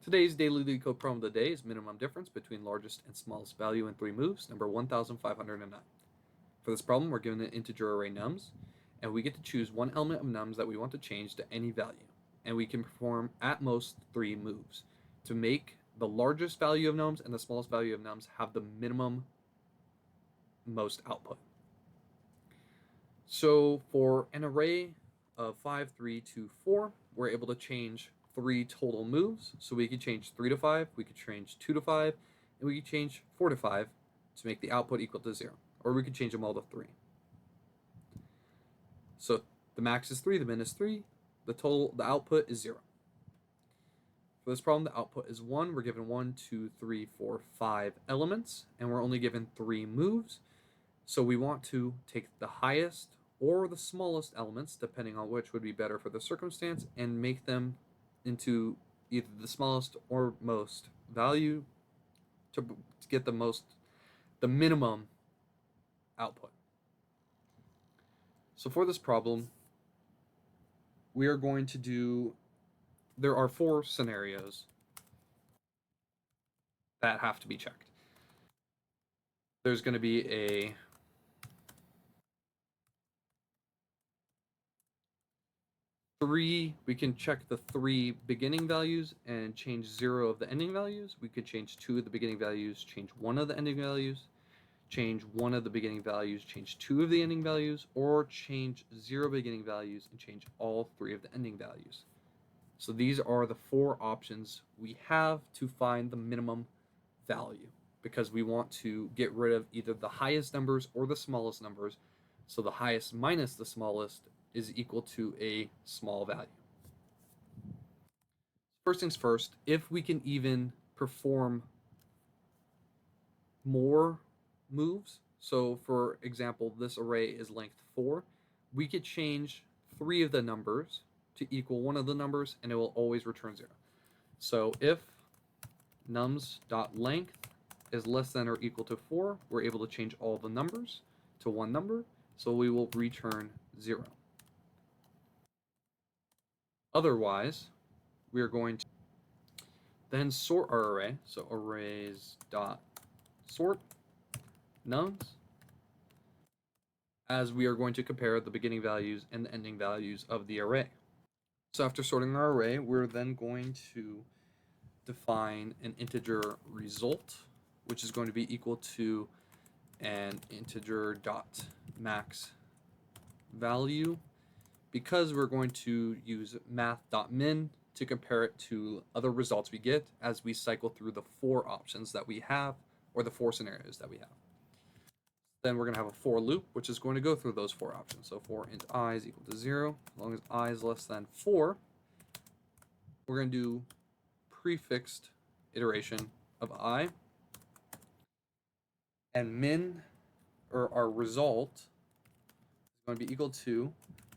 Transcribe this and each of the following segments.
Today's daily LeetCode problem of the day is minimum difference between largest and smallest value in three moves, number 1509. For this problem, we're given an integer array nums, and we get to choose one element of nums that we want to change to any value, and we can perform at most three moves to make the largest value of nums and the smallest value of nums have the minimum most output. So for an array of 5, 3, 2, 4, we're able to change three total moves. So we could change 3 to 5, we could change 2 to 5, and we could change 4 to 5 to make the output equal to 0. Or we could change them all to 3. So the max is 3, the min is 3, the output is 0. For this problem, the output is 1. We're given 1, 2, 3, 4, 5 elements, and we're only given 3 moves. So we want to take the highest or the smallest elements, depending on which would be better for the circumstance, and make them into either the smallest or most value to get the minimum output. So for this problem, we are going to do, there are 4 scenarios that have to be checked. There's going to be a we can check the 3 beginning values and change 0 of the ending values. We could change 2 of the beginning values, change 1 of the ending values, change 1 of the beginning values, change 2 of the ending values, or change 0 beginning values and change all 3 of the ending values. So these are the 4 options we have to find the minimum value, because we want to get rid of either the highest numbers or the smallest numbers. So the highest minus the smallest is equal to a small value. First things first, if we can even perform more moves, so for example, this array is length 4, we could change 3 of the numbers to equal 1 of the numbers, and it will always return 0. So if nums.length is less than or equal to 4, we're able to change all the numbers to one number, so we will return 0. Otherwise, we are going to then sort our array. So arrays.sort nums, as we are going to compare the beginning values and the ending values of the array. So after sorting our array, we're then going to define an integer result, which is going to be equal to an integer.max value, because we're going to use math.min to compare it to other results we get as we cycle through the 4 options that we have, or the 4 scenarios that we have. Then we're going to have a for loop, which is going to go through those 4 options. So for int I is equal to 0, as long as I is less than 4, we're going to do prefixed iteration of I, and min, or our result, is going to be equal to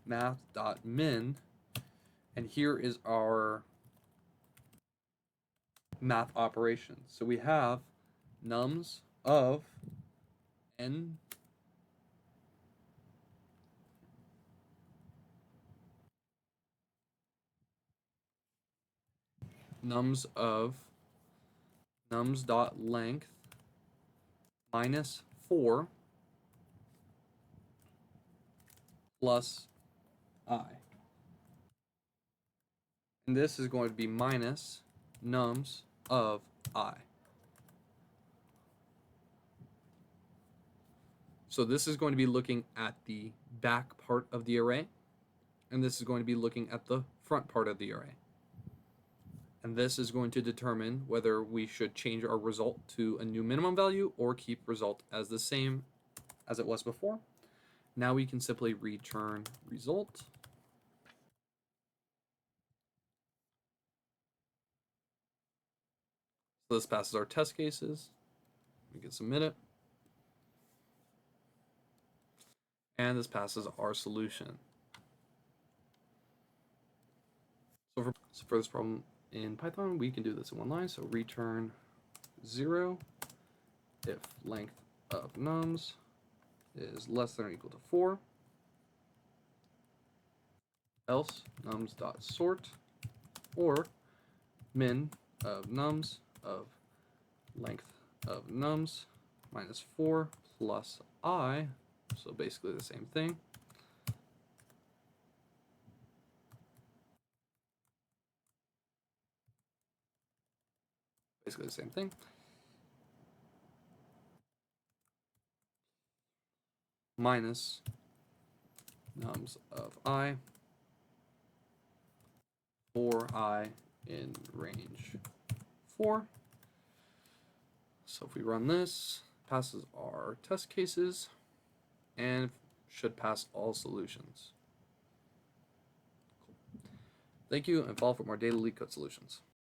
math.min, and here is our math operation. So we have nums of n nums.length minus 4 plus I. And this is going to be minus nums of I. So this is going to be looking at the back part of the array, and this is going to be looking at the front part of the array. And this is going to determine whether we should change our result to a new minimum value or keep result as the same as it was before. Now we can simply return result. So this passes our test cases. We can submit it. And this passes our solution. So for this problem in Python, we can do this in one line. So return 0 if length of nums is less than or equal to 4. Else nums.sort, or min of nums of length of nums minus 4 plus I, so basically the same thing. Basically the same thing. Minus nums of I for I in range 4. So if we run this, passes our test cases and should pass all solutions. Thank you, and follow for more daily LeetCode solutions.